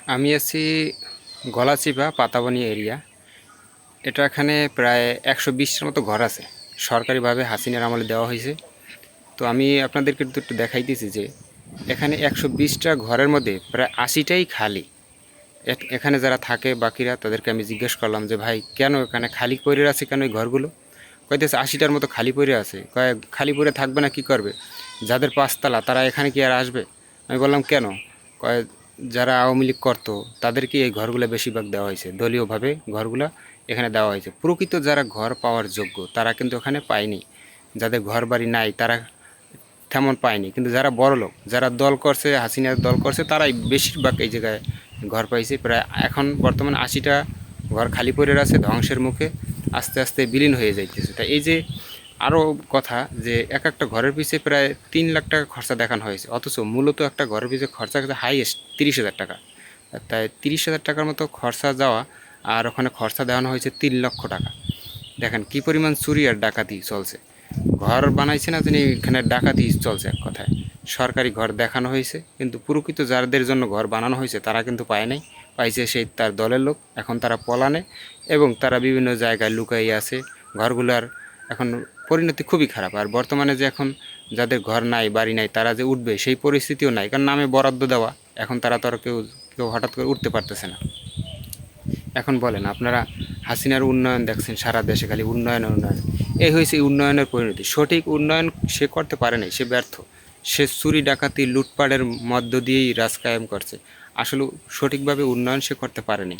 আমি আছি গলাচিপা পাতাবনি এরিয়া। এখানে প্রায় ১২০টার মতো ঘর আছে, সরকারিভাবে হাসিনার আমলে দেওয়া হয়েছে। তো আমি আপনাদেরকে একটু দেখাইতেছি যে এখানে ১২০টা ঘরের মধ্যে প্রায় ৮০টাই খালি। এখানে যারা থাকে বাকিরা, তাদেরকে আমি জিজ্ঞেস করলাম যে ভাই কেন এখানে খালি পড়ে আছে, কেন এই ঘরগুলো? কইতেছে ৮০টার মতো খালি পড়ে আছে। কয় খালি পড়ে থাকবে না, কি করবে? যাদের পাঁচতলা তারা এখানে কি আর আসবে? আমি বললাম কেন? কয় যারা আওয়ামী লীগ করতো তাদেরকে এই ঘরগুলো বেশিরভাগ দেওয়া হয়েছে, দলীয়ভাবে ঘরগুলো এখানে দেওয়া হয়েছে। প্রকৃত যারা ঘর পাওয়ার যোগ্য তারা কিন্তু ওখানে পায়নি। যাদের ঘর বাড়ি নাই তারা তেমন পায়নি, কিন্তু যারা বড় লোক, যারা দল করছে, হাসিনার দল করছে, তারাই বেশিরভাগ এই জায়গায় ঘর পাইছে। প্রায় এখন বর্তমানে ৮০টা ঘর খালি পড়ে আছে, ধ্বংসের মুখে আস্তে আস্তে বিলীন হয়ে যাইতেছে। তাই এই যে আরও কথা যে একটা ঘরের পিছে প্রায় ৩ লাখ টাকা খরচা দেখানো হয়েছে, অথচ মূলত একটা ঘরের পিছে খরচা গেছে হাইয়েস্ট ৩০,০০০ টাকা। তাই ৩০,০০০ টাকার মতো খরচা যাওয়া, আর ওখানে খরচা দেওয়ানো হয়েছে ৩ লক্ষ টাকা। দেখেন কী পরিমাণ চুরি আর ডাকাতি চলছে। ঘর বানাইছে না তিনি, এখানে ডাকাতি চলছে এক কথায়। সরকারি ঘর দেখানো হয়েছে, কিন্তু প্রকৃত যাদের জন্য ঘর বানানো হয়েছে তারা কিন্তু পায় নাই। পাইছে সেই তার দলের লোক। এখন তারা পলানে এবং তারা বিভিন্ন জায়গায় লুকাইয়ে আছে। ঘরগুলার এখন পরিণতি খুবই খারাপ। আর বর্তমানে যে এখন যাদের ঘর নাই, বাড়ি নাই, তারা যে উঠবে সেই পরিস্থিতিও নাই, কারণ নামে বরাদ্দ দেওয়া। এখন তারা তো আর কেউ কেউ হঠাৎ করে উঠতে পারতেছে না। এখন বলেন আপনারা, হাসিনার উন্নয়ন দেখছেন, সারা দেশে খালি উন্নয়ন উন্নয়ন। এই হয়েছে উন্নয়নের পরিণতি। সঠিক উন্নয়ন সে করতে পারে নাই, সে ব্যর্থ। সে চুরি ডাকাতি লুটপাটের মধ্য দিয়েই রাজ কায়েম করছে। আসলে সঠিকভাবে উন্নয়ন সে করতে পারেনি।